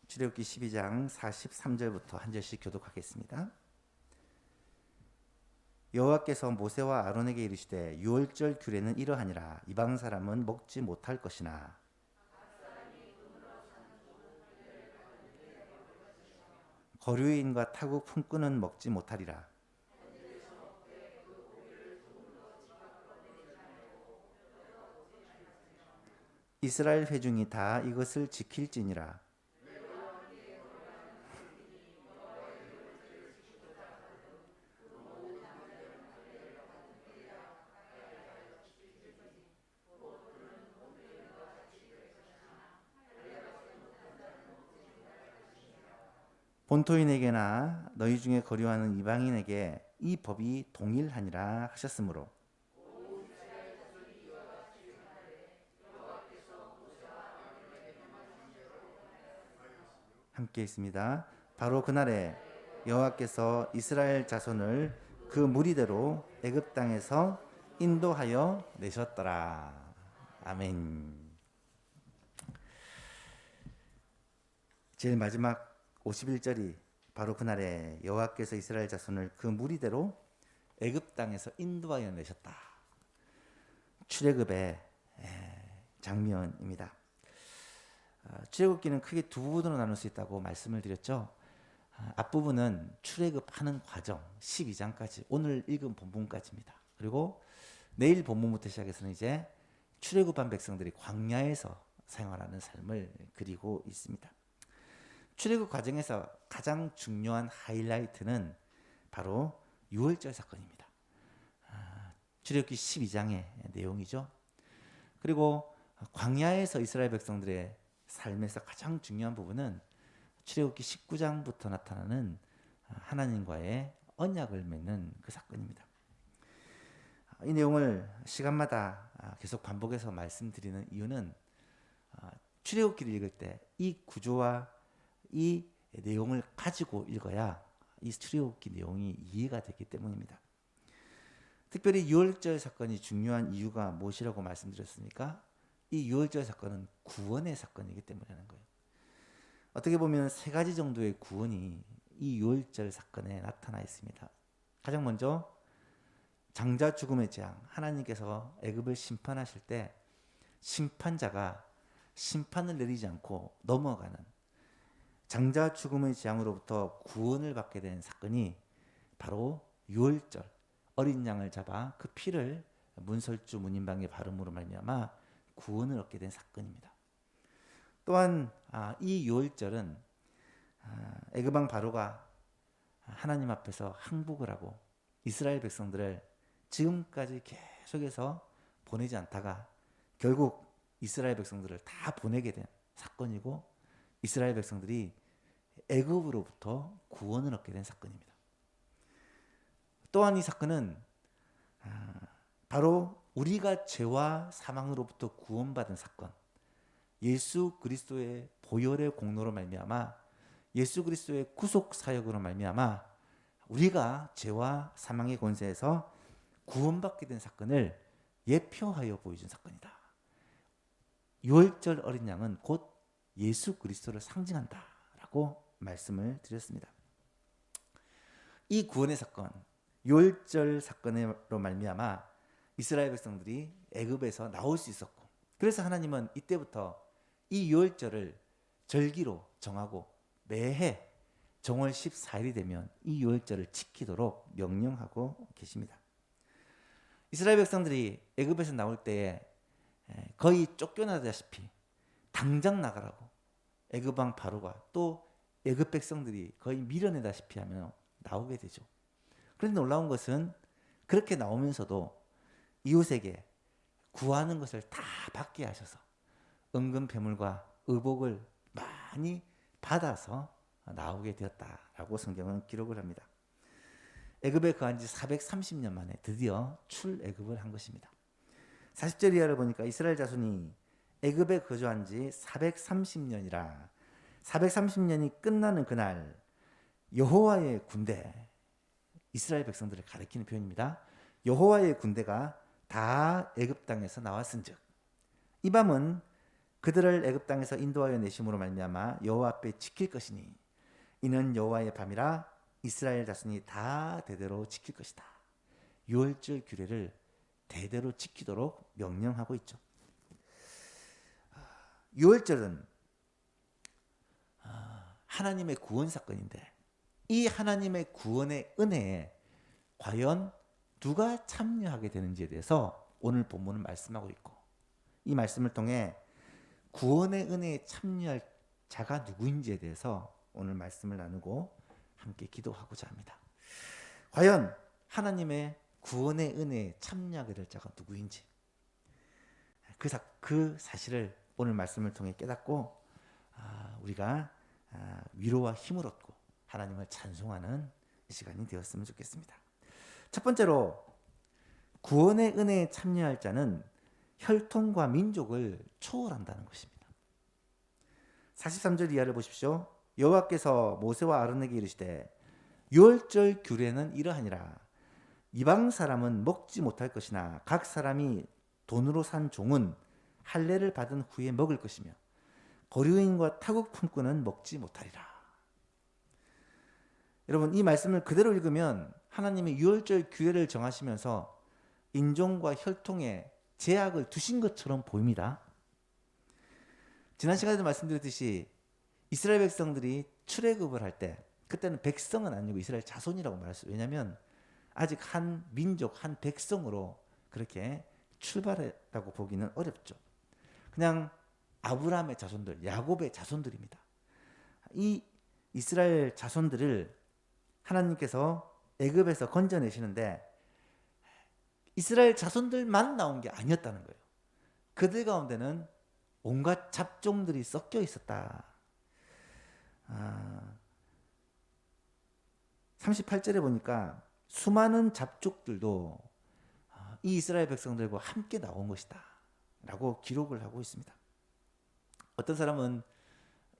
출애굽기 12장 43절부터 한 절씩 교독하겠습니다. 여호와께서 모세와 아론에게 이르시되 유월절 규례는 이러하니라. 이방 사람은 먹지 못할 것이나 거류인과 타국 품꾼은 먹지 못하리라. 이스라엘 회중이 다 이것을 지킬지니라. 본토인에게나 너희 중에 거류하는 이방인에게 이 법이 동일하니라 하셨으므로 함께 있습니다. 바로 그날에 여호와께서 이스라엘 자손을 그 무리대로 애굽 땅에서 인도하여 내셨더라. 아멘. 제일 마지막 51절이 바로 그날에 여호와께서 이스라엘 자손을 그 무리대로 애굽 땅에서 인도하여 내셨다. 출애굽의 장면입니다. 출애굽기는 크게 두 부분으로 나눌 수 있다고 말씀을 드렸죠. 앞부분은 출애굽하는 과정 12장까지 오늘 읽은 본문까지입니다. 그리고 내일 본문부터 시작해서는 이제 출애굽한 백성들이 광야에서 생활하는 삶을 그리고 있습니다. 출애굽 과정에서 가장 중요한 하이라이트는 바로 유월절 사건입니다. 출애굽기 12장의 내용이죠. 그리고 광야에서 이스라엘 백성들의 삶에서 가장 중요한 부분은 출애굽기 19장부터 나타나는 하나님과의 언약을 맺는 그 사건입니다. 이 내용을 시간마다 계속 반복해서 말씀드리는 이유는 출애굽기를 읽을 때 이 구조와 이 내용을 가지고 읽어야 이 출애굽기 내용이 이해가 되기 때문입니다. 특별히 유월절 사건이 중요한 이유가 무엇이라고 말씀드렸습니까? 이 유월절 사건은 구원의 사건이기 때문이라는 거예요. 어떻게 보면 세 가지 정도의 구원이 이 유월절 사건에 나타나 있습니다. 가장 먼저 장자 죽음의 재앙, 하나님께서 애굽을 심판하실 때 심판자가 심판을 내리지 않고 넘어가는 장자 죽음의 재앙으로부터 구원을 받게 된 사건이 바로 유월절 어린 양을 잡아 그 피를 문설주 문인방에 바름으로 말미암아 구원을 얻게 된 사건입니다. 또한 이 유월절은 애굽 왕 바로가 하나님 앞에서 항복을 하고 이스라엘 백성들을 지금까지 계속해서 보내지 않다가 결국 이스라엘 백성들을 다 보내게 된 사건이고 이스라엘 백성들이 애굽으로부터 구원을 얻게 된 사건입니다. 또한 이 사건은 바로 우리가 죄와 사망으로부터 구원받은 사건, 예수 그리스도의 보혈의 공로로 말미암아 예수 그리스도의 구속 사역으로 말미암아 우리가 죄와 사망의 권세에서 구원받게 된 사건을 예표하여 보여준 사건이다. 유월절 어린 양은 곧 예수 그리스도를 상징한다라고 말씀을 드렸습니다. 이 구원의 사건, 유월절 사건으로 말미암아 이스라엘 백성들이 애굽에서 나올 수 있었고, 그래서 하나님은 이때부터 이 유월절을 절기로 정하고 매해 정월 14일이 되면 이 유월절을 지키도록 명령하고 계십니다. 이스라엘 백성들이 애굽에서 나올 때에 거의 쫓겨나다시피 당장 나가라고 애굽 왕 바로가 또 애굽 백성들이 거의 밀어내다시피 하며 나오게 되죠. 그런데 놀라운 것은 그렇게 나오면서도 이웃에게 구하는 것을 다 받게 하셔서 은금 배물과 의복을 많이 받아서 나오게 되었다라고 성경은 기록을 합니다. 애굽에 거한 지 430년 만에 드디어 출애굽을 한 것입니다. 40절 이하를 보니까 이스라엘 자손이 애굽에 거주한 지 430년이라 430년이 끝나는 그날 여호와의 군대, 이스라엘 백성들을 가리키는 표현입니다. 여호와의 군대가 다 애굽 땅에서 나왔은즉 이 밤은 그들을 애굽 땅에서 인도하여 내심으로 말미암아 여호와 앞에 지킬 것이니 이는 여호와의 밤이라 이스라엘 자손이 다 대대로 지킬 것이다. 유월절 규례를 대대로 지키도록 명령하고 있죠. 유월절은 하나님의 구원 사건인데 이 하나님의 구원의 은혜에 과연 누가 참여하게 되는지에 대해서 오늘 본문은 말씀하고 있고, 이 말씀을 통해 구원의 은혜에 참여할 자가 누구인지에 대해서 오늘 말씀을 나누고 함께 기도하고자 합니다. 과연 하나님의 구원의 은혜에 참여하게 될 자가 누구인지 그 사실을 오늘 말씀을 통해 깨닫고 우리가 위로와 힘을 얻고 하나님을 찬송하는 시간이 되었으면 좋겠습니다. 첫 번째로 구원의 은혜에 참여할 자는 혈통과 민족을 초월한다는 것입니다. 43절 이하를 보십시오. 여호와께서 모세와 아론에게 이르시되 유월절 규례는 이러하니라. 이방 사람은 먹지 못할 것이나 각 사람이 돈으로 산 종은 할례를 받은 후에 먹을 것이며 거류인과 타국 품꾼은 먹지 못하리라. 여러분, 이 말씀을 그대로 읽으면 하나님이 유월절 규례를 정하시면서 인종과 혈통에 제약을 두신 것처럼 보입니다. 지난 시간에도 말씀드렸듯이 이스라엘 백성들이 출애굽을 할 때 그때는 백성은 아니고 이스라엘 자손이라고 말했어요. 왜냐하면 아직 한 민족, 한 백성으로 그렇게 출발했다고 보기는 어렵죠. 그냥 아브라함의 자손들, 야곱의 자손들입니다. 이 이스라엘 자손들을 하나님께서 애굽에서 건져내시는데 이스라엘 자손들만 나온 게 아니었다는 거예요. 그들 가운데는 온갖 잡종들이 섞여 있었다. 38절에 보니까 수많은 잡족들도 이 이스라엘 백성들과 함께 나온 것이다 라고 기록을 하고 있습니다. 어떤 사람은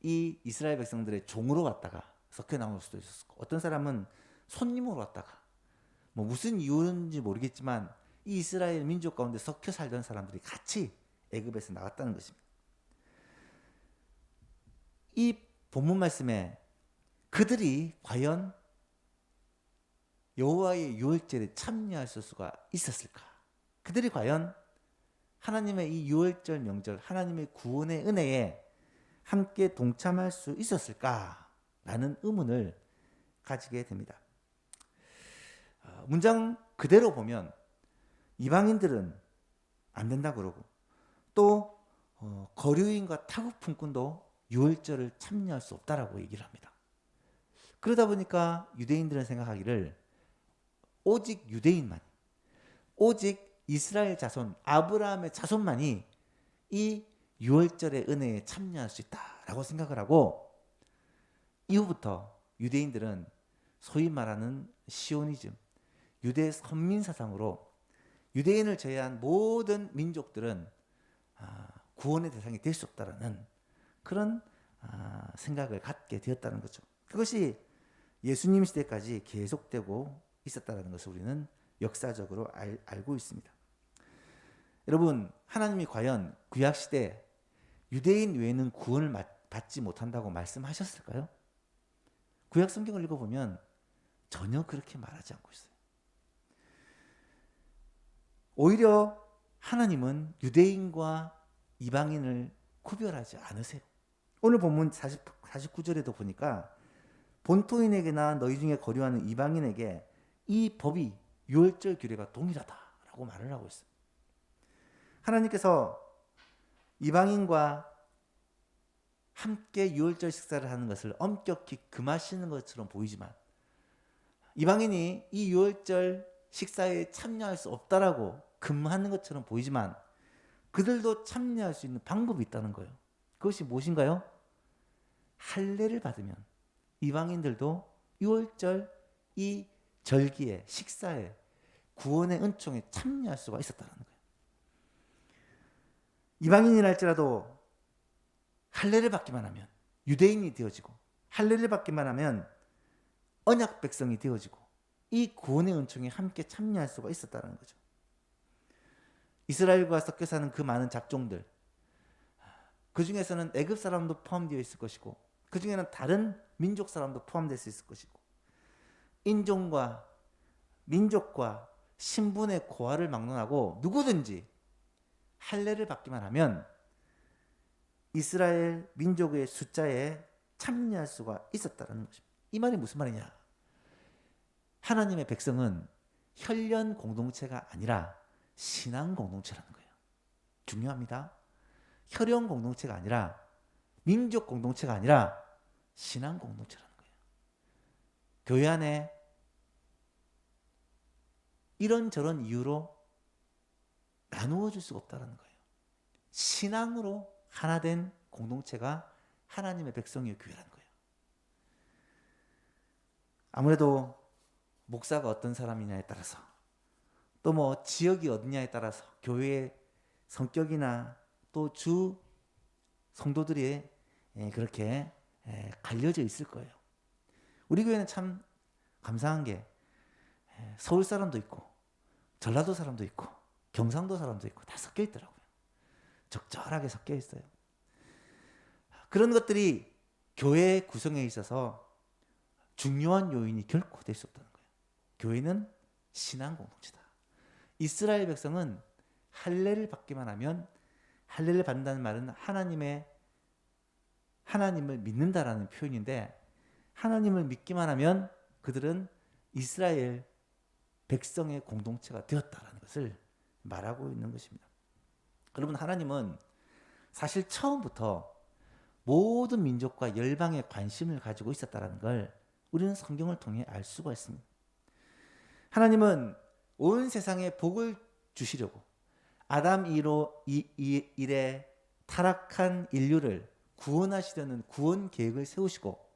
이 이스라엘 백성들의 종으로 왔다가 섞여 나올 수도 있었고, 어떤 사람은 손님으로 왔다가 무슨 이유인지 모르겠지만 이 이스라엘 민족 가운데 섞여 살던 사람들이 같이 애굽에서 나왔다는 것입니다. 이 본문 말씀에 그들이 과연 여호와의 유월절에 참여할 수가 있었을까? 그들이 과연 하나님의 이 유월절 명절, 하나님의 구원의 은혜에 함께 동참할 수 있었을까라는 의문을 가지게 됩니다. 문장 그대로 보면 이방인들은 안 된다 그러고 또 거류인과 타국 품꾼도 유월절을 참여할 수 없다라고 얘기를 합니다. 그러다 보니까 유대인들은 생각하기를 오직 유대인만, 오직 이스라엘 자손, 아브라함의 자손만이 이 유월절의 은혜에 참여할 수 있다라고 생각을 하고, 이후부터 유대인들은 소위 말하는 시오니즘, 유대 선민 사상으로 유대인을 제외한 모든 민족들은 구원의 대상이 될 수 없다라는 그런 생각을 갖게 되었다는 거죠. 그것이 예수님 시대까지 계속되고 있었다는 것을 우리는 역사적으로 알고 있습니다. 여러분, 하나님이 과연 구약 시대 유대인 외에는 구원을 받지 못한다고 말씀하셨을까요? 구약 성경을 읽어보면 전혀 그렇게 말하지 않고 있어요. 오히려 하나님은 유대인과 이방인을 구별하지 않으세요. 오늘 본문 49절에도 보니까 본토인에게나 너희 중에 거류하는 이방인에게 이 법이 유월절 규례가 동일하다라고 말을 하고 있어요. 하나님께서 이방인과 함께 유월절 식사를 하는 것을 엄격히 금하시는 것처럼 보이지만 이방인이 이 유월절 식사에 참여할 수 없다라고 금하는 것처럼 보이지만 그들도 참여할 수 있는 방법이 있다는 거예요. 그것이 무엇인가요? 할례를 받으면 이방인들도 유월절 이 절기에 식사에 구원의 은총에 참여할 수가 있었다는 거예요. 이방인이랄지라도 할례를 받기만 하면 유대인이 되어지고 할례를 받기만 하면 언약 백성이 되어지고 이 구원의 은총에 함께 참여할 수가 있었다는 거죠. 이스라엘과 섞여 사는 그 많은 잡종들, 그 중에서는 애굽 사람도 포함되어 있을 것이고 그 중에는 다른 민족 사람도 포함될 수 있을 것이고 인종과 민족과 신분의 고하를 막론하고 누구든지 할례를 받기만 하면 이스라엘 민족의 숫자에 참여할 수가 있었다는 것입니다. 이 말이 무슨 말이냐? 하나님의 백성은 혈연 공동체가 아니라 신앙 공동체라는 거예요. 중요합니다. 혈연 공동체가 아니라 민족 공동체가 아니라 신앙 공동체라는 거예요. 교회 안에 이런저런 이유로 나누어 줄 수가 없다는 거예요. 신앙으로 하나 된 공동체가 하나님의 백성의 교회라는 거예요. 아무래도 목사가 어떤 사람이냐에 따라서 또 뭐 지역이 어디냐에 따라서 교회의 성격이나 또 주 성도들이 그렇게 갈려져 있을 거예요. 우리 교회는 참 감사한 게 서울 사람도 있고 전라도 사람도 있고 경상도 사람도 있고 다 섞여 있더라고요. 적절하게 섞여 있어요. 그런 것들이 교회 구성에 있어서 중요한 요인이 결코 될 수 없다는 거예요. 교회는 신앙 공동체다. 이스라엘 백성은 할례를 받기만 하면, 할례를 받는다는 말은 하나님을 믿는다라는 표현인데, 하나님을 믿기만 하면 그들은 이스라엘 백성의 공동체가 되었다라는 것을 말하고 있는 것입니다. 여러분, 하나님은 사실 처음부터 모든 민족과 열방에 관심을 가지고 있었다는 걸 우리는 성경을 통해 알 수가 있습니다. 하나님은 온 세상에 복을 주시려고 아담 이래 타락한 인류를 구원하시려는 구원 계획을 세우시고,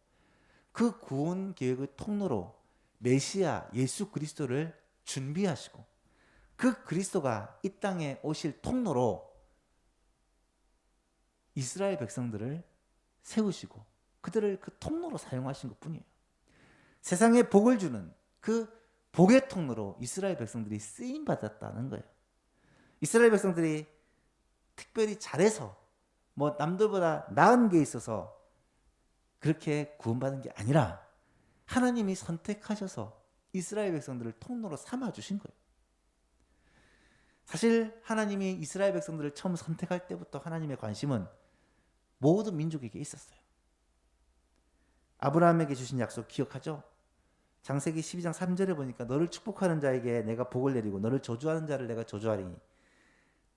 그 구원 계획의 통로로 메시아 예수 그리스도를 준비하시고, 그 그리스도가 이 땅에 오실 통로로 이스라엘 백성들을 세우시고 그들을 그 통로로 사용하신 것뿐이에요. 세상에 복을 주는 그 복의 통로로 이스라엘 백성들이 쓰임 받았다는 거예요. 이스라엘 백성들이 특별히 잘해서 뭐 남들보다 나은 게 있어서 그렇게 구원받은 게 아니라 하나님이 선택하셔서 이스라엘 백성들을 통로로 삼아 주신 거예요. 사실 하나님이 이스라엘 백성들을 처음 선택할 때부터 하나님의 관심은 모든 민족에게 있었어요. 아브라함에게 주신 약속 기억하죠? 창세기 12장 3절에 보니까 너를 축복하는 자에게 내가 복을 내리고 너를 저주하는 자를 내가 저주하리니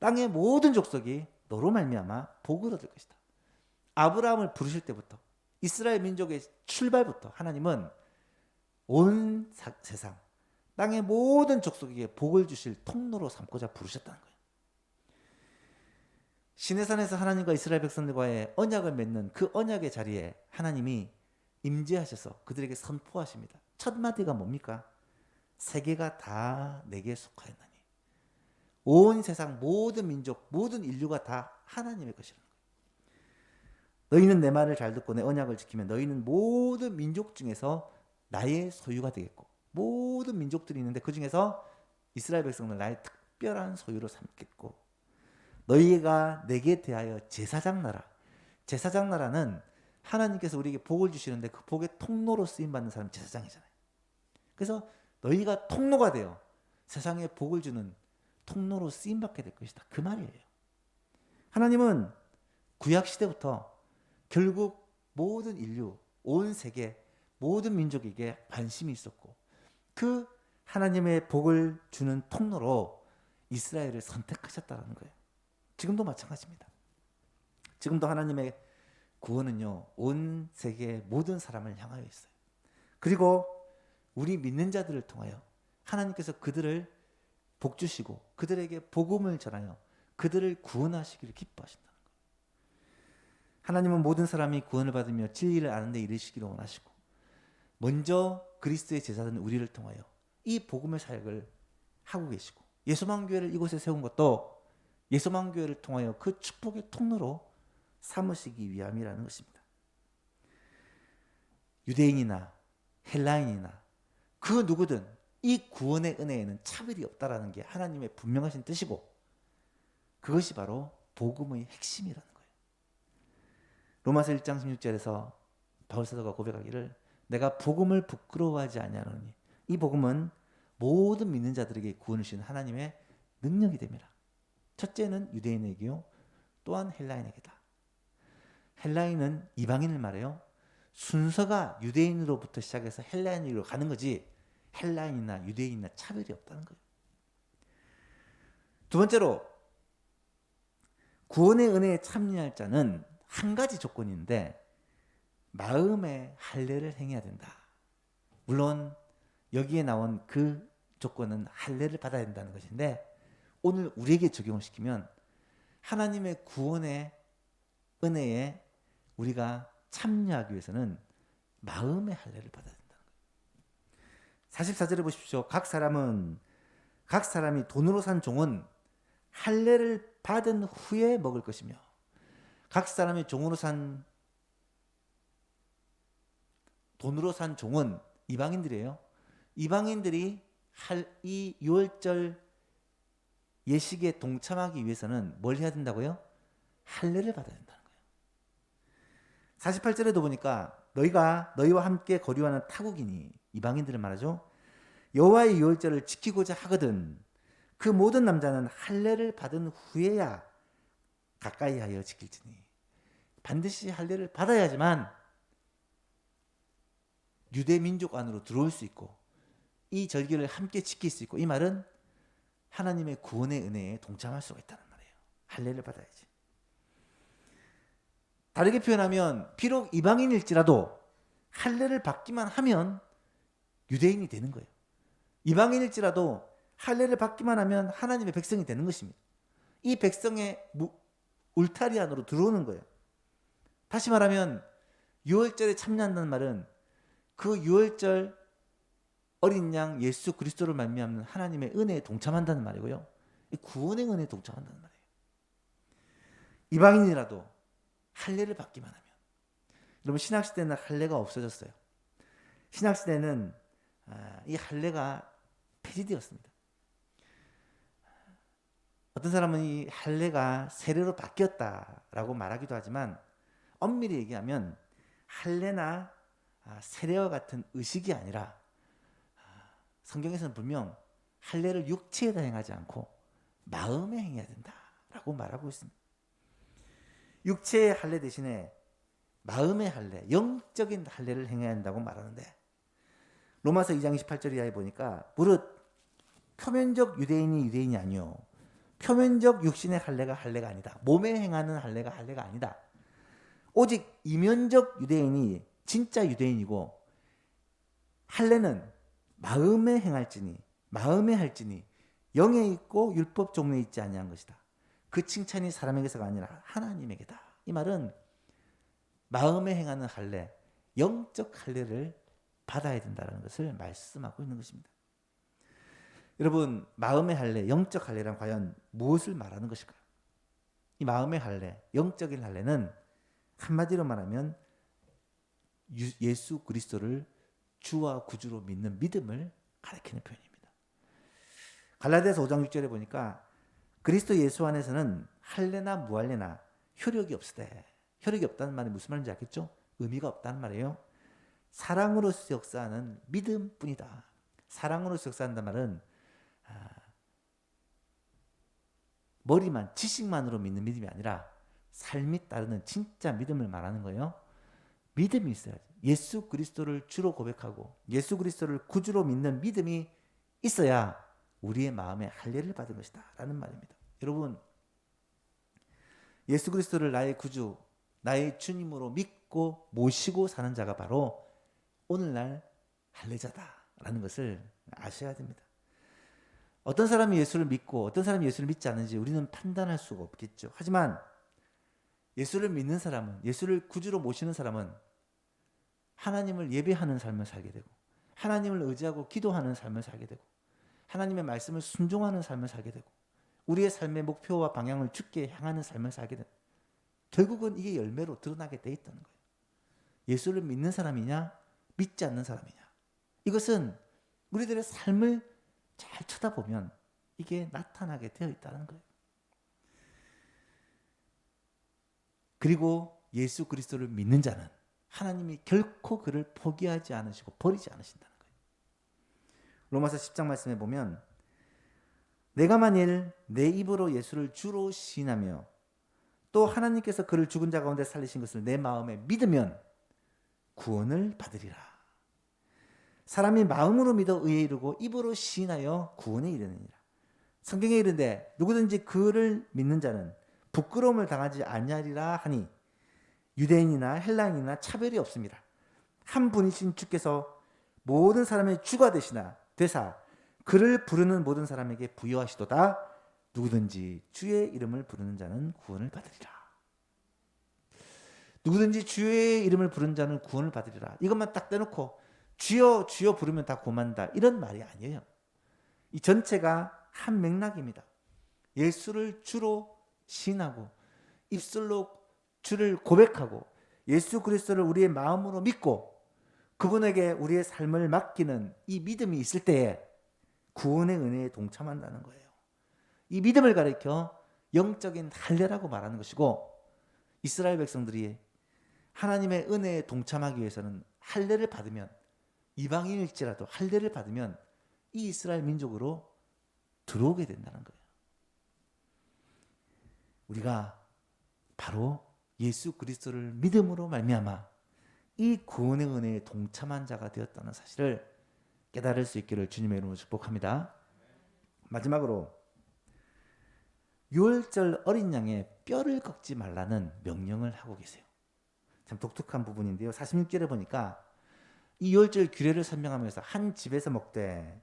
땅의 모든 족속이 너로 말미암아 복을 얻을 것이다. 아브라함을 부르실 때부터, 이스라엘 민족의 출발부터 하나님은 온 세상 땅의 모든 족속에게 복을 주실 통로로 삼고자 부르셨다는 거예요. 시내산에서 하나님과 이스라엘 백성들과의 언약을 맺는 그 언약의 자리에 하나님이 임재하셔서 그들에게 선포하십니다. 첫 마디가 뭡니까? 세계가 다 내게 속하였나니. 온 세상 모든 민족, 모든 인류가 다 하나님의 것이라는 거예요. 너희는 내 말을 잘 듣고 내 언약을 지키면 너희는 모든 민족 중에서 나의 소유가 되겠고, 모든 민족들이 있는데 그 중에서 이스라엘 백성을 나의 특별한 소유로 삼겠고, 너희가 내게 대하여 제사장 나라. 제사장 나라는 하나님께서 우리에게 복을 주시는데 그 복의 통로로 쓰임받는 사람이 제사장이잖아요. 그래서 너희가 통로가 되어 세상에 복을 주는 통로로 쓰임받게 될 것이다. 그 말이에요. 하나님은 구약시대부터 결국 모든 인류, 온 세계, 모든 민족에게 관심이 있었고, 그 하나님의 복을 주는 통로로 이스라엘을 선택하셨다는 거예요. 지금도 마찬가지입니다. 지금도 하나님의 구원은요, 온 세계 모든 사람을 향하여 있어요. 그리고 우리 믿는 자들을 통하여 하나님께서 그들을 복 주시고 그들에게 복음을 전하여 그들을 구원하시기를 기뻐하신다는 거예요. 하나님은 모든 사람이 구원을 받으며 진리를 아는 데 이르시기를 원하시고, 먼저 그리스도의 제사는 우리를 통하여 이 복음의 사역을 하고 계시고, 예수만교회를 이곳에 세운 것도 예수만교회를 통하여 그 축복의 통로로 삼으시기 위함이라는 것입니다. 유대인이나 헬라인이나 그 누구든 이 구원의 은혜에는 차별이 없다라는 게 하나님의 분명하신 뜻이고, 그것이 바로 복음의 핵심이라는 거예요. 로마서 1장 16절에서 바울사도가 고백하기를 내가 복음을 부끄러워하지 아니하노니 이 복음은 모든 믿는 자들에게 구원을 주신 하나님의 능력이 됩니다. 첫째는 유대인에게요, 또한 헬라인에게다. 헬라인은 이방인을 말해요. 순서가 유대인으로부터 시작해서 헬라인으로 가는 거지 헬라인이나 유대인이나 차별이 없다는 거예요. 두 번째로 구원의 은혜에 참여할 자는 한 가지 조건인데 마음의 할례를 행해야 된다. 물론 여기에 나온 그 조건은 할례를 받아야 된다는 것인데 오늘 우리에게 적용을 시키면 하나님의 구원의 은혜에 우리가 참여하기 위해서는 마음의 할례를 받아야 된다는 거예요. 44절에 보십시오. 각 사람이 돈으로 산 종은 할례를 받은 후에 먹을 것이며 각 사람이 돈으로 산 종은 이방인들이에요. 이방인들이 이 유월절 예식에 동참하기 위해서는 뭘 해야 된다고요? 할례를 받아야 된다는 거예요. 48절에도 보니까 너희와 함께 거류하는 타국이니 이방인들을 말하죠. 여호와의 유월절을 지키고자 하거든 그 모든 남자는 할례를 받은 후에야 가까이 하여 지킬지니 반드시 할례를 받아야지만 유대 민족 안으로 들어올 수 있고 이 절기를 함께 지킬 수 있고 이 말은 하나님의 구원의 은혜에 동참할 수가 있다는 말이에요. 할례를 받아야지. 다르게 표현하면 비록 이방인일지라도 할례를 받기만 하면 유대인이 되는 거예요. 이방인일지라도 할례를 받기만 하면 하나님의 백성이 되는 것입니다. 이 백성의 울타리 안으로 들어오는 거예요. 다시 말하면 유월절에 참여한다는 말은 그 유월절 어린 양 예수 그리스도를 말미암는 하나님의 은혜에 동참한다는 말이고요. 구원의 은혜에 동참한다는 말이에요. 이방인이라도 할례를 받기만 하면. 여러분 신학시대는 할례가 없어졌어요. 신학시대는 이 할례가 폐지되었습니다. 어떤 사람은 이 할례가 세례로 바뀌었다라고 말하기도 하지만 엄밀히 얘기하면 할례나 세례와 같은 의식이 아니라 성경에서는 분명 할례를 육체에다 행하지 않고 마음에 행해야 된다라고 말하고 있습니다. 육체의 할례 대신에 마음의 할례, 영적인 할례를 행해야 한다고 말하는데 로마서 2장 28절 이하에 보니까 무릇 표면적 유대인이 아니요 표면적 육신의 할례가 아니다. 몸에 행하는 할례가 아니다. 오직 이면적 유대인이 진짜 유대인이고 할례는 마음에 할지니 영에 있고 율법 종류에 있지 아니한 것이다. 그 칭찬이 사람에게서가 아니라 하나님에게다. 이 말은 마음에 행하는 할례, 영적 할례를 받아야 된다는 것을 말씀하고 있는 것입니다. 여러분 마음의 할례, 영적 할례란 과연 무엇을 말하는 것일까요? 이 마음의 할례, 영적인 할례는 한마디로 말하면 예수 그리스도를 주와 구주로 믿는 믿음을 가리키는 표현입니다. 갈라디아서 5장 6절에 보니까 그리스도 예수 안에서는 할례나 무할례나 효력이 없다는 말이 무슨 말인지 알겠죠? 의미가 없다는 말이에요. 사랑으로서 역사하는 믿음뿐이다. 사랑으로서 역사한다는 말은 머리만 지식만으로 믿는 믿음이 아니라 삶이 따르는 진짜 믿음을 말하는 거예요. 믿음이 있어야지. 예수 그리스도를 주로 고백하고 예수 그리스도를 구주로 믿는 믿음이 있어야 우리의 마음에 할례를 받은 것이다 라는 말입니다. 여러분 예수 그리스도를 나의 구주, 나의 주님으로 믿고 모시고 사는 자가 바로 오늘날 할례자다라는 것을 아셔야 됩니다. 어떤 사람이 예수를 믿고 어떤 사람이 예수를 믿지 않는지 우리는 판단할 수가 없겠죠. 하지만 예수를 믿는 사람은, 예수를 구주로 모시는 사람은 하나님을 예배하는 삶을 살게 되고 하나님을 의지하고 기도하는 삶을 살게 되고 하나님의 말씀을 순종하는 삶을 살게 되고 우리의 삶의 목표와 방향을 주께 향하는 삶을 살게 되고 결국은 이게 열매로 드러나게 돼 있다는 거예요. 예수를 믿는 사람이냐 믿지 않는 사람이냐, 이것은 우리들의 삶을 잘 쳐다보면 이게 나타나게 되어 있다는 거예요. 그리고 예수 그리스도를 믿는 자는 하나님이 결코 그를 포기하지 않으시고 버리지 않으신다는 거예요. 로마서 10장 말씀에 보면 내가 만일 내 입으로 예수를 주로 시인하며 또 하나님께서 그를 죽은 자 가운데 살리신 것을 내 마음에 믿으면 구원을 받으리라. 사람이 마음으로 믿어 의에 이르고 입으로 시인하여 구원에 이르느니라. 성경에 이르되 누구든지 그를 믿는 자는 부끄러움을 당하지 아니하리라 하니 유대인이나 헬라인이나 차별이 없습니다. 한 분이신 주께서 모든 사람의 주가 되사 그를 부르는 모든 사람에게 부여하시도다. 누구든지 주의 이름을 부르는 자는 구원을 받으리라. 누구든지 주의 이름을 부르는 자는 구원을 받으리라. 이것만 딱 떼놓고 주여 주여 부르면 다 구원한다, 이런 말이 아니에요. 이 전체가 한 맥락입니다. 예수를 주로 시인하고 입술로 주를 고백하고 예수 그리스도를 우리의 마음으로 믿고 그분에게 우리의 삶을 맡기는 이 믿음이 있을 때에 구원의 은혜에 동참한다는 거예요. 이 믿음을 가리켜 영적인 할례라고 말하는 것이고, 이스라엘 백성들이 하나님의 은혜에 동참하기 위해서는 할례를 받으면, 이방인일지라도 할례를 받으면 이 이스라엘 민족으로 들어오게 된다는 거예요. 우리가 바로 예수 그리스도를 믿음으로 말미암아 이 구원의 은혜에 동참한 자가 되었다는 사실을 깨달을 수 있기를 주님의 이름으로 축복합니다. 마지막으로 유월절 어린 양의 뼈를 꺾지 말라는 명령을 하고 계세요. 참 독특한 부분인데요. 46절에 보니까 이 유월절 규례를 설명하면서 한 집에서 먹되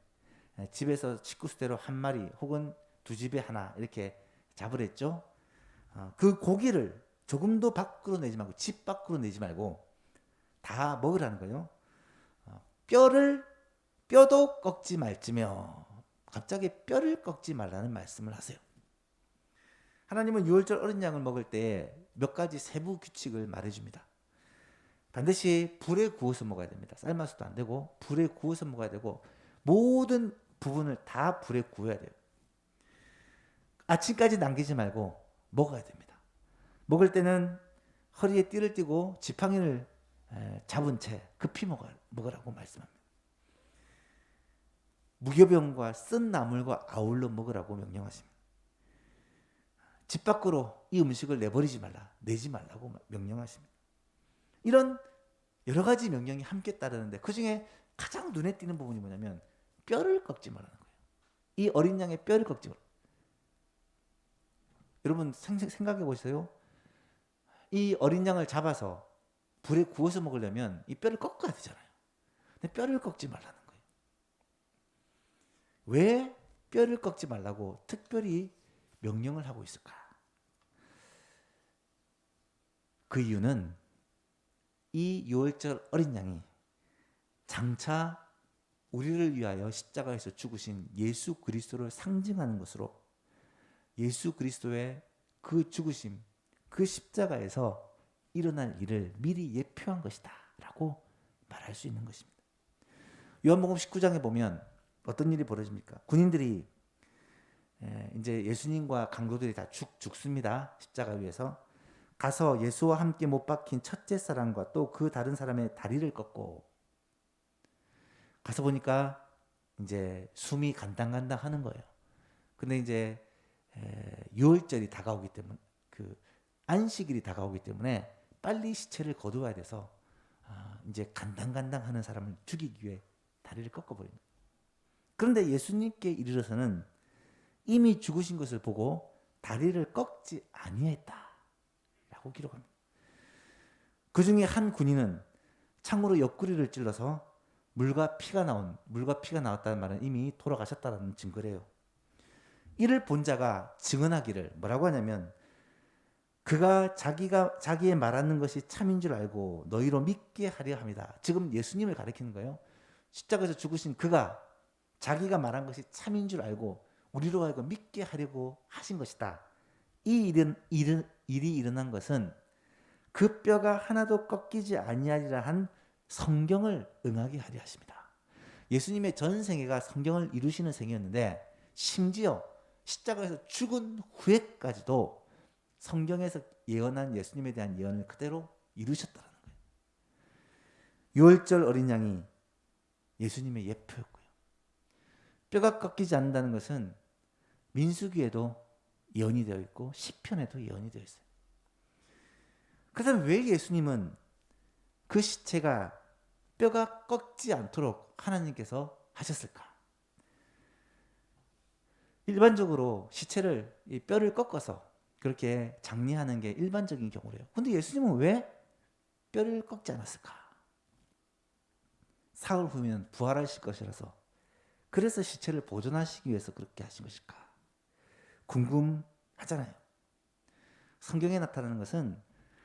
집에서 식구 수대로 한 마리 혹은 두 집에 하나 이렇게 잡으랬죠. 그 고기를 조금도 밖으로 내지 말고, 집 밖으로 내지 말고 다 먹으라는 거예요. 뼈도 꺾지 말지며, 갑자기 뼈를 꺾지 말라는 말씀을 하세요. 하나님은 유월절 어린 양을 먹을 때 몇 가지 세부 규칙을 말해줍니다. 반드시 불에 구워서 먹어야 됩니다. 삶아서도 안 되고 불에 구워서 먹어야 되고 모든 부분을 다 불에 구워야 돼요. 아침까지 남기지 말고 먹어야 됩니다. 먹을 때는 허리에 띠를 띠고 지팡이를 잡은 채 급히 먹으라고 말씀합니다. 무교병과 쓴 나물과 아울러 먹으라고 명령하십니다. 집 밖으로 이 음식을 내지 말라고 명령하십니다. 이런 여러 가지 명령이 함께 따르는데 그 중에 가장 눈에 띄는 부분이 뭐냐면 뼈를 꺾지 말라는 거예요. 이 어린 양의 뼈를 꺾지 말라. 여러분 생각해 보세요. 이 어린 양을 잡아서 불에 구워서 먹으려면 이 뼈를 꺾어야 되잖아요. 근데 뼈를 꺾지 말라는 거예요. 왜 뼈를 꺾지 말라고 특별히 명령을 하고 있을까? 그 이유는 이 유월절 어린 양이 장차 우리를 위하여 십자가에서 죽으신 예수 그리스도를 상징하는 것으로 예수 그리스도의 그 죽으심, 그 십자가에서 일어날 일을 미리 예표한 것이다 라고 말할 수 있는 것입니다. 요한복음 19장에 보면 어떤 일이 벌어집니까? 군인들이 이제 예수님과 강도들이 다 죽습니다. 십자가 위에서. 가서 예수와 함께 못 박힌 첫째 사람과 또 그 다른 사람의 다리를 꺾고, 가서 보니까 이제 숨이 간당간당 하는 거예요. 근데 이제 유월절이 다가오기 때문에, 그 안식일이 다가오기 때문에 빨리 시체를 거두어야 돼서 이제 간당간당 하는 사람을 죽이기 위해 다리를 꺾어버립니다. 그런데 예수님께 이르러서는 이미 죽으신 것을 보고 다리를 꺾지 아니했다 라고 기록합니다. 그 중에 한 군인은 창으로 옆구리를 찔러서 물과 피가 나왔다는 말은 이미 돌아가셨다는 증거래요. 이를 본 자가 증언하기를 뭐라고 하냐면, 그가 자기의 말하는 것이 참인 줄 알고 너희로 믿게 하려 합니다. 지금 예수님을 가리키는 거예요. 십자가에서 죽으신 그가 자기가 말한 것이 참인 줄 알고 우리로 하여금 믿게 하려고 하신 것이다. 이 일이 일어난 것은 그 뼈가 하나도 꺾이지 아니하리라 한 성경을 응하게 하려 하십니다. 예수님의 전 생애가 성경을 이루시는 생이었는데 심지어 십자가에서 죽은 후에까지도 성경에서 예언한 예수님에 대한 예언을 그대로 이루셨다는 거예요. 유월절 어린 양이 예수님의 예표였고요. 뼈가 꺾이지 않는다는 것은 민수기에도 예언이 되어 있고 시편에도 예언이 되어 있어요. 그렇다면 왜 예수님은 그 시체가 뼈가 꺾지 않도록 하나님께서 하셨을까? 일반적으로 시체를 이 뼈를 꺾어서 그렇게 장례하는 게 일반적인 경우래요. 근데 예수님은 왜 뼈를 꺾지 않았을까? 사흘 후면 부활하실 것이라서, 그래서 시체를 보존하시기 위해서 그렇게 하신 것일까? 궁금하잖아요. 성경에 나타나는 것은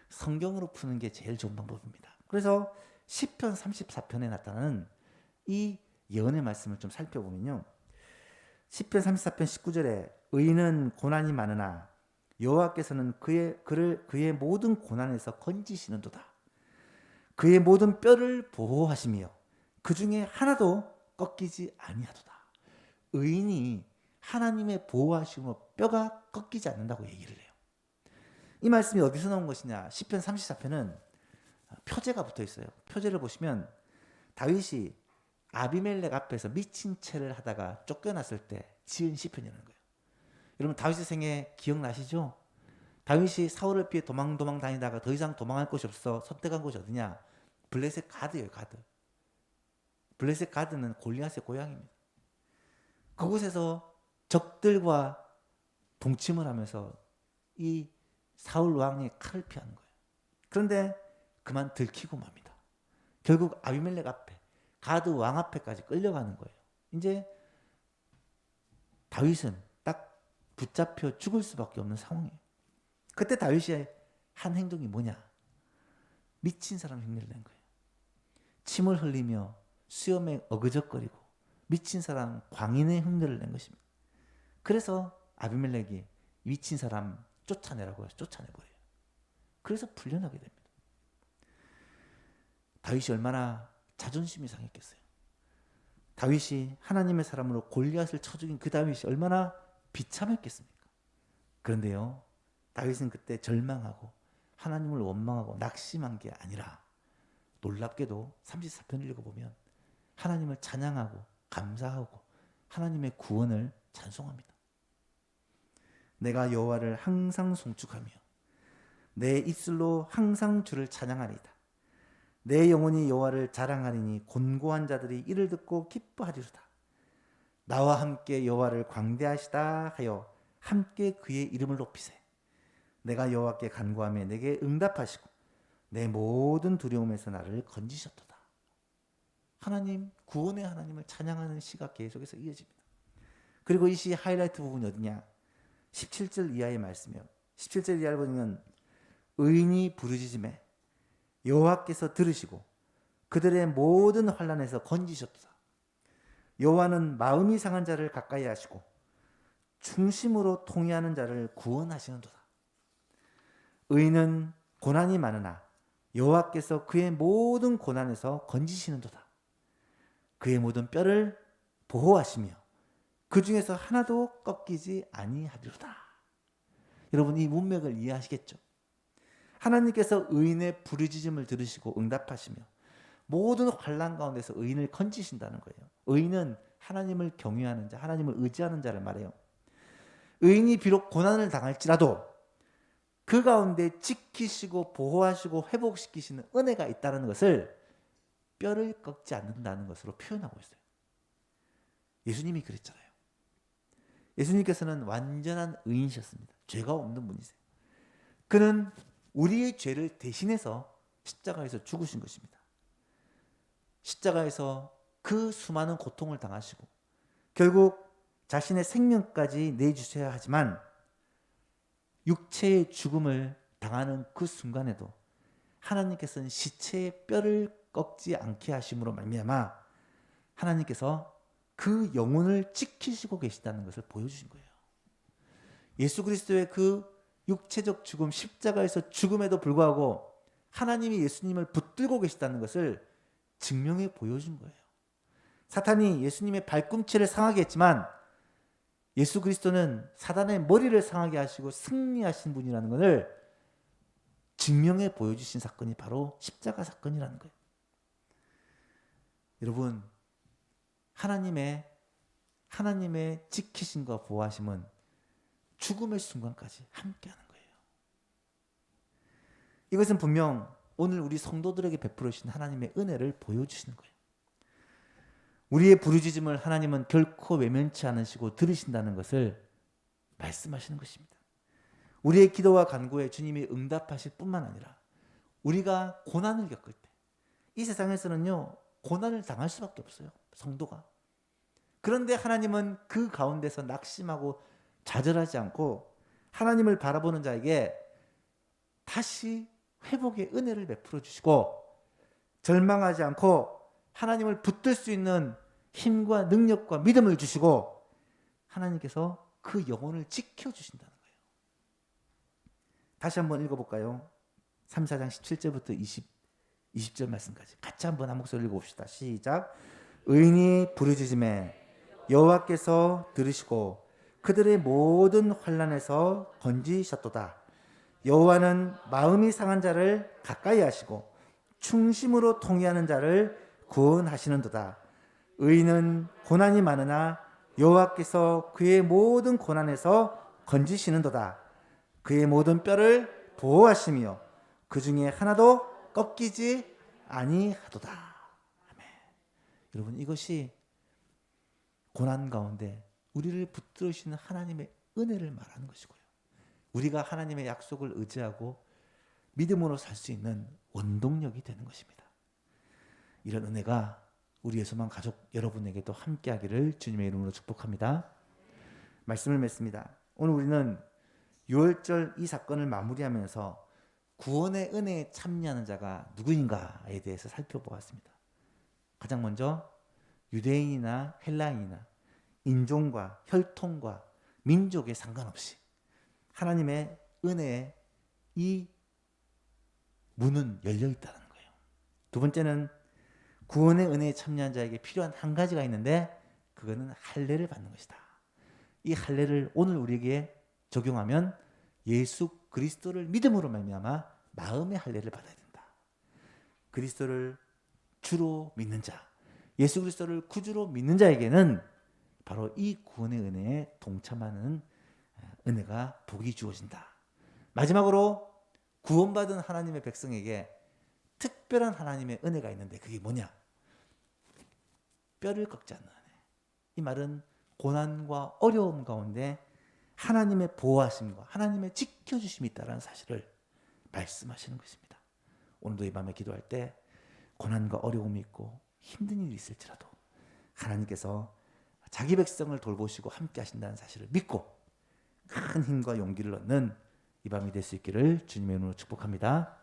성경으로 푸는 게 제일 좋은 방법입니다. 그래서 시편 34편에 나타나는 이 예언의 말씀을 좀 살펴보면요. 시편 34편 19절에 의인은 고난이 많으나 여호와께서는 그의 모든 고난에서 건지시는도다. 그의 모든 뼈를 보호하시며 그 중에 하나도 꺾이지 아니하도다. 의인이 하나님의 보호하심으로 뼈가 꺾이지 않는다고 얘기를 해요. 이 말씀이 어디서 나온 것이냐? 시편 34편은 표제가 붙어 있어요. 표제를 보시면 다윗이 아비멜렉 앞에서 미친 채를 하다가 쫓겨났을 때 지은 시편이라는 거예요. 여러분 다윗의 생애 기억나시죠? 다윗이 사울을 피해 도망 다니다가 더 이상 도망할 곳이 없어 선택한 곳이 어디냐? 블레셋 가드예요. 가드. 블레셋 가드는 골리앗의 고향입니다. 그곳에서 적들과 동침을 하면서 이 사울 왕의 칼을 피하는 거예요. 그런데 그만 들키고 맙니다. 결국 아비멜렉 앞에, 가드 왕 앞에까지 끌려가는 거예요. 이제 다윗은 딱 붙잡혀 죽을 수밖에 없는 상황이에요. 그때 다윗이 한 행동이 뭐냐? 미친 사람 흉내를 낸 거예요. 침을 흘리며 수염에 어그적거리고 미친 사람 광인의 흉내를 낸 것입니다. 그래서 아비멜렉이 미친 사람 쫓아내라고 해서 쫓아내버려요. 그래서 풀려나게 됩니다. 다윗이 얼마나 자존심이 상했겠어요. 다윗이 하나님의 사람으로 골리앗을 쳐 죽인 그 다윗이 얼마나 비참했겠습니까? 그런데요, 다윗은 그때 절망하고 하나님을 원망하고 낙심한 게 아니라 놀랍게도 34편을 읽어보면 하나님을 찬양하고 감사하고 하나님의 구원을 찬송합니다. 내가 여호와를 항상 송축하며 내 입술로 항상 주를 찬양하리이다. 내 영혼이 여호와를 자랑하리니 곤고한 자들이 이를 듣고 기뻐하리로다. 나와 함께 여호와를 광대하시다 하여 함께 그의 이름을 높이세. 내가 여호와께 간구하며 내게 응답하시고 내 모든 두려움에서 나를 건지셨도다. 하나님, 구원의 하나님을 찬양하는 시가 계속해서 이어집니다. 그리고 이 시 하이라이트 부분이 어디냐? 17절 이하의 말씀이요. 17절 이하를 보면 의인이 부르짖음에 여호와께서 들으시고 그들의 모든 환난에서 건지셨도다. 여호와는 마음이 상한 자를 가까이 하시고 중심으로 통회하는 자를 구원하시는도다. 의인은 고난이 많으나 여호와께서 그의 모든 고난에서 건지시는도다. 그의 모든 뼈를 보호하시며 그 중에서 하나도 꺾이지 아니하리로다. 여러분 이 문맥을 이해하시겠죠? 하나님께서 의인의 부르짖음을 들으시고 응답하시며 모든 환난 가운데서 의인을 건지신다는 거예요. 의인은 하나님을 경외하는 자, 하나님을 의지하는 자를 말해요. 의인이 비록 고난을 당할지라도 그 가운데 지키시고 보호하시고 회복시키시는 은혜가 있다는 것을 뼈를 꺾지 않는다는 것으로 표현하고 있어요. 예수님이 그랬잖아요. 예수님께서는 완전한 의인이셨습니다. 죄가 없는 분이세요. 그는 우리의 죄를 대신해서 십자가에서 죽으신 것입니다. 십자가에서 그 수많은 고통을 당하시고 결국 자신의 생명까지 내주셔야 하지만 육체의 죽음을 당하는 그 순간에도 하나님께서는 시체의 뼈를 꺾지 않게 하심으로 말미암아 하나님께서 그 영혼을 지키시고 계시다는 것을 보여주신 거예요. 예수 그리스도의 그 육체적 죽음, 십자가에서 죽음에도 불구하고 하나님이 예수님을 붙들고 계시다는 것을 증명해 보여준 거예요. 사탄이 예수님의 발꿈치를 상하게 했지만 예수 그리스도는 사단의 머리를 상하게 하시고 승리하신 분이라는 것을 증명해 보여주신 사건이 바로 십자가 사건이라는 거예요. 여러분, 하나님의 지키심과 보호하심은 죽음의 순간까지 함께하는 거예요. 이것은 분명 오늘 우리 성도들에게 베풀어 주신 하나님의 은혜를 보여주시는 거예요. 우리의 부르짖음을 하나님은 결코 외면치 않으시고 들으신다는 것을 말씀하시는 것입니다. 우리의 기도와 간구에 주님이 응답하실 뿐만 아니라 우리가 고난을 겪을 때, 이 세상에서는요 고난을 당할 수밖에 없어요, 성도가. 그런데 하나님은 그 가운데서 낙심하고 좌절하지 않고 하나님을 바라보는 자에게 다시 회복의 은혜를 베풀어 주시고, 절망하지 않고 하나님을 붙들 수 있는 힘과 능력과 믿음을 주시고, 하나님께서 그 영혼을 지켜주신다는 거예요. 다시 한번 읽어볼까요? 3, 4장 17절부터 20절 말씀까지 같이 한번 한 목소리 읽어봅시다. 시작. 의인이 부르짖음에 여호와께서 들으시고 그들의 모든 환난에서 건지셨도다. 여호와는 마음이 상한 자를 가까이 하시고 충심으로 통회하는 자를 구원하시는도다. 의인은 고난이 많으나 여호와께서 그의 모든 고난에서 건지시는도다. 그의 모든 뼈를 보호하시며 그 중에 하나도 꺾이지 아니하도다. 아멘. 여러분, 이것이 고난 가운데 우리를 붙들으시는 하나님의 은혜를 말하는 것이고요, 우리가 하나님의 약속을 의지하고 믿음으로 살 수 있는 원동력이 되는 것입니다. 이런 은혜가 우리 예수만 가족 여러분에게도 함께하기를 주님의 이름으로 축복합니다. 말씀을 맺습니다. 오늘 우리는 6월절 이 사건을 마무리하면서 구원의 은혜에 참여하는 자가 누구인가에 대해서 살펴보았습니다. 가장 먼저 유대인이나 헬라인이나 인종과 혈통과 민족에 상관없이 하나님의 은혜에 이 문은 열려 있다는 거예요. 두 번째는 구원의 은혜에 참여한 자에게 필요한 한 가지가 있는데, 그거는 할례를 받는 것이다. 이 할례를 오늘 우리에게 적용하면 예수 그리스도를 믿음으로 말미암아 마음의 할례를 받아야 된다. 그리스도를 주로 믿는 자, 예수 그리스도를 구주로 믿는 자에게는 바로 이 구원의 은혜에 동참하는 은혜가 복이 주어진다. 마지막으로 구원받은 하나님의 백성에게 특별한 하나님의 은혜가 있는데, 그게 뭐냐? 뼈를 꺾지 않는 은혜. 이 말은 고난과 어려움 가운데 하나님의 보호하심과 하나님의 지켜주심이 있다는 사실을 말씀하시는 것입니다. 오늘도 이 밤에 기도할 때 고난과 어려움이 있고 힘든 일이 있을지라도 하나님께서 자기 백성을 돌보시고 함께 하신다는 사실을 믿고 큰 힘과 용기를 얻는 이 밤이 될 수 있기를 주님의 이름으로 축복합니다.